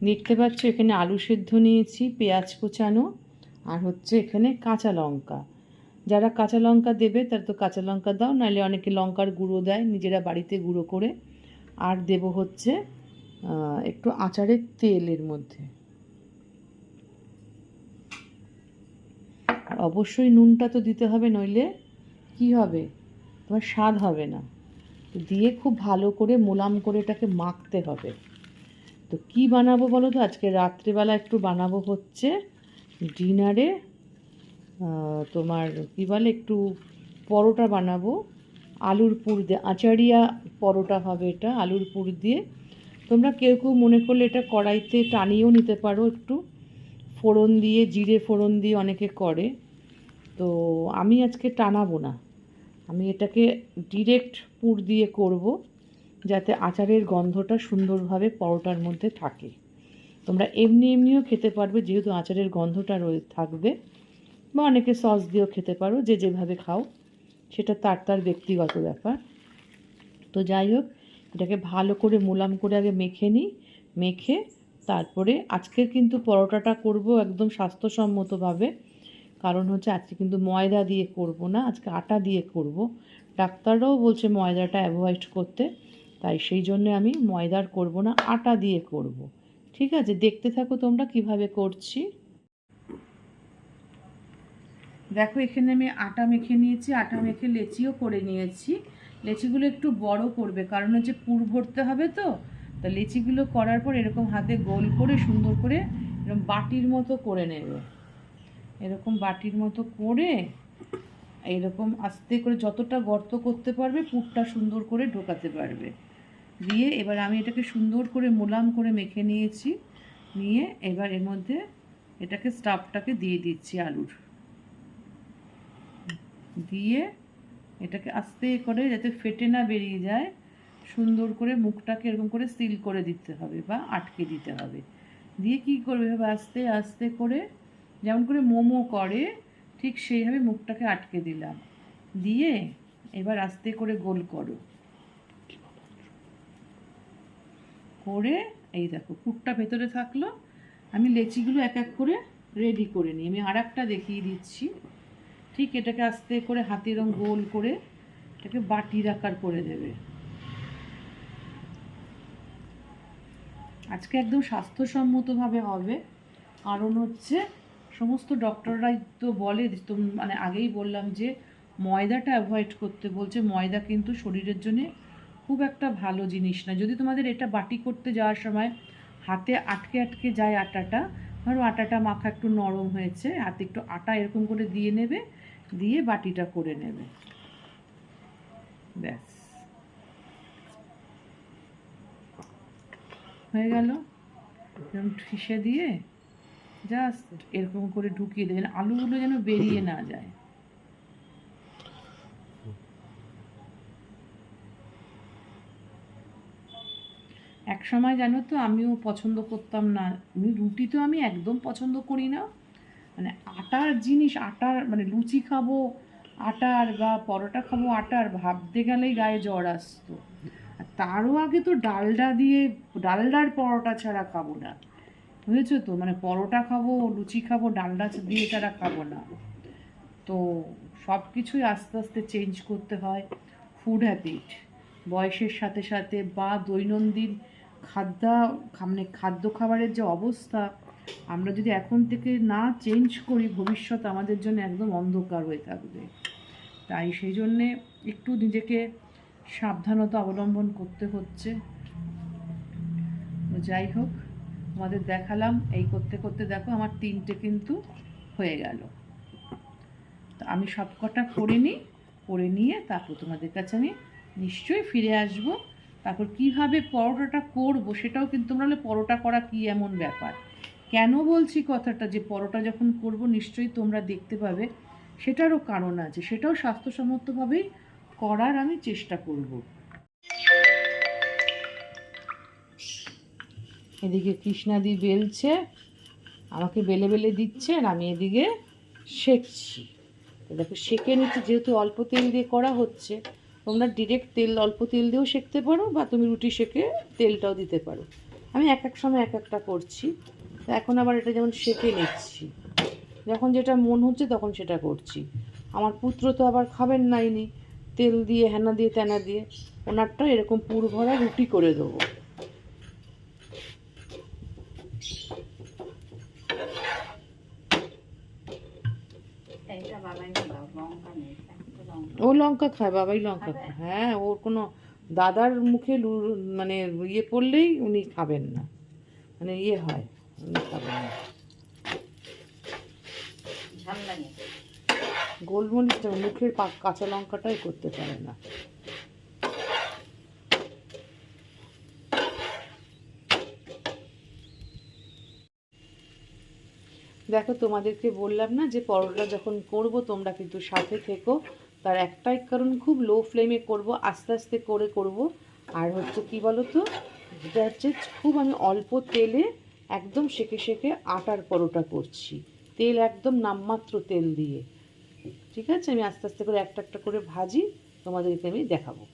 দেখতে পাচ্ছ এখানে আলু সেদ্ধ নিয়েছি, পেঁয়াজ কুচানো, আর হচ্ছে এখানে কাঁচা লঙ্কা। যারা কাঁচা লঙ্কা দেবে তারা তো কাঁচা লঙ্কা দাও, নাহলে অনেকে লঙ্কার গুঁড়ো দেয় নিজেরা বাড়িতে গুঁড়ো করে। আর দেব হচ্ছে একটু আচারের তেল এর মধ্যে। আর অবশ্যই নুনটা তো দিতে হবে, নইলে কি হবে, তোমার স্বাদ হবে না। তো দিয়ে খুব ভালো করে মোলাম করে এটাকে মাখতে হবে। তো কি বানাবো বলো তো, আজকে রাত্রেবেলা একটু বানাবো হচ্ছে ডিনারে তোমার কি বলে একটু পরোটা বানাবো, আলুর পুর দিয়ে, আচারিয়া পরোটা হবে এটা আলুর পুর দিয়ে। তোমরা কেউ কেউ মনে করলে এটা কড়াইতে টানিয়েও নিতে পারো, একটু ফোড়ন দিয়ে, জিরে ফোড়ন দিয়ে অনেকে করে। তো আমি আজকে টানাবো না, আমি এটাকে ডিরেক্ট পুর দিয়ে করব, যাতে আচারের গন্ধটা সুন্দরভাবে পরোটার মধ্যে থাকে। তোমরা এমনিও খেতে পারবে, যেহেতু আচারের গন্ধটা থাকবে, বা অনেকে সস দিয়েও খেতে পারো, যে যেভাবে খাও সেটা তার ব্যক্তিগত ব্যাপার। তো যাই হোক, এটাকে ভালো করে মোলাম করে আগে মেখে নিই। মেখে তারপরে আজকের কিন্তু পরোটাটা করব একদম স্বাস্থ্যসম্মতভাবে, কারণ হচ্ছে আজকে কিন্তু ময়দা দিয়ে করব না, আজকে আটা দিয়ে করব। ডাক্তাররাও বলছে ময়দাটা অ্যাভয়েড করতে, তাই সেই জন্য আমি ময়দার করব না, আটা দিয়ে করব। ঠিক আছে, দেখতে থাকো তোমরা কিভাবে করছি। দেখো এখানে আমি আটা মেখে নিয়েছি, আটা মেখে লেচিও করে নিয়েছি। লেচিগুলো একটু বড় করবে, কারণ হচ্ছে পুর ভরতে হবে তো। তো লেচিগুলো করার পর এরকম হাতে গোল করে সুন্দর করে এরকম বাটির মতো করে নেবে। এরকম বাটির মতো করে এইরকম আস্তে করে যতটা গর্ত করতে পারবে পুরটা সুন্দর করে ঢোকাতে পারবে। দিয়ে এবার আমি এটাকে সুন্দর করে মোলাম করে মেখে নিয়েছি। নিয়ে এবার এর মধ্যে এটাকে স্টাফটাকে দিয়ে দিচ্ছি আলুর, দিয়ে এটাকে আস্তে করে যাতে ফেটে না বেরিয়ে যায়, সুন্দর করে মুখটাকে এরকম করে সিল করে দিতে হবে বা আটকে দিতে হবে। দিয়ে কি করবে, এভাবে আস্তে আস্তে করে যেমন করে মোমো করে ঠিক সেইভাবে মুখটাকে আটকে দিলাম। দিয়ে এবার আস্তে করে গোল করো, করে এই দেখো পুরটা ভেতরে থাকলো। আমি লেচিগুলো এক এক করে রেডি করে নিই, আমি আর একটা দেখিয়ে দিচ্ছি। ঠিক এটাকে আস্তে করে হাতে এরকম গোল করে এটাকে বাটির আকার করে দেবে। আজকে একদম স্বাস্থ্যসম্মতভাবে হবে, কারণ হচ্ছে সমস্ত ডক্টররাই তো বলে, তো মানে আগেই বললাম যে ময়দাটা অ্যাভয়েড করতে বলছে। ময়দা কিন্তু শরীরের জন্য খুব একটা ভালো জিনিস না। যদি তোমাদের এটা বাটি করতে যাওয়ার সময় হাতে আটকে আটকে যায় আটাটা, ধরো আটাটা মাখা একটু নরম হয়েছে, হাতে একটু আটা এরকম করে দিয়ে নেবে, দিয়ে বাটিটা করে নেবে, ব্যাস হয়ে গেল। এরকম ঠেসে দিয়ে জাস্ট এরকম করে ঢুকিয়ে দেবেন, আলুগুলো যেন বেরিয়ে না যায়। এক সময় জানো তো আমিও পছন্দ করতাম না, রুটি তো আমি একদম পছন্দ করি না। মানে আটার জিনিস, আটার মানে লুচি খাবো আটার বা পরোটা খাবো আটার, ভাবতে গেলেই গায়ে জ্বর আসতো। আর তারও আগে তো ডালডা দিয়ে, ডালডার পরোটা ছাড়া খাবো না, বুঝেছো তো, মানে পরোটা খাবো লুচি খাবো ডালডা দিয়ে ছাড়া খাবো না। তো সব কিছুই আস্তে আস্তে চেঞ্জ করতে হয়। ফুড হ্যাবিট বয়সের সাথে সাথে বা দৈনন্দিন মানে খাদ্য খাবারের যে অবস্থা, আমরা যদি এখন থেকে না চেঞ্জ করি, ভবিষ্যৎ আমাদের জন্য একদম অন্ধকার হয়ে থাকবে। তাই সেই জন্যে একটু নিজেকে সাবধানতা অবলম্বন করতে হচ্ছে। তো যাই হোক, আমাদের দেখালাম, এই করতে করতে দেখো আমার 3টে কিন্তু হয়ে গেল। তো আমি সব কটা করে নিই, করে নিয়ে তারপর তোমাদের কাছে আমি নিশ্চয়ই ফিরে আসব। তারপর কিভাবে পরোটাটা করব সেটাও কিন্তু তোমরা বলে পরোটা করা কি এমন ব্যাপার। কেন বলছি কথাটা, যে পরোটা যখন করব নিশ্চয়ই তোমরা দেখতে পাবে, সেটারও কারণ আছে, সেটাও স্বাস্থ্যসম্মতভাবেই করার আমি চেষ্টা করব। এদিকে কৃষ্ণাদি বেলছে, আমাকে বেলে বেলে দিচ্ছে, আর আমি এদিকে সেঁকছি। তো দেখো সেঁকে নিচ্ছি, যেহেতু অল্প তেল দিয়ে করা হচ্ছে, তোমরা ডিরেক্ট তেল অল্প তেল দিয়েও সেঁকতে পারো, বা তুমি রুটি সেঁকে তেলটাও দিতে পারো। আমি এক এক সময় এক একটা করছি। তো এখন আবার এটা যেমন সেঁকে নিচ্ছি, যখন যেটা মন হচ্ছে তখন সেটা করছি। আমার পুত্র তো আবার খাবেন নাইনি তেল দিয়ে হেনা দিয়ে তেনা দিয়ে, ওনারটা এরকম পুর ভরা রুটি করে দেবো। ও লঙ্কা খায়, বাবাই লঙ্কা খায়। হ্যাঁ, ওর কোনো দাদার মুখে মানে ইয়ে পড়লেই উনি খাবেন না, মানে ইয়ে হয়, উনি খাবেন না। গোলমরিচটা মুখের কাঁচা লঙ্কাটাই করতে পারে না। দেখো, তোমাদেরকে বললাম না যে পরোটা যখন করব তোমরা কিন্তু সাথে থেকো। তার একটাই কারণ, খুব লো ফ্লেমে করব, আস্তে আস্তে করে করব। আর হচ্ছে কি বলো তো, যেটা হচ্ছে খুব আমি অল্প তেলে একদম সেঁকে সেঁকে আটার পরোটা করছি, তেল একদম নামমাত্র তেল দিয়ে। ঠিক আছে, আমি আস্তে আস্তে করে একটা একটা করে ভাজি, তোমাদেরকে আমি দেখাবো।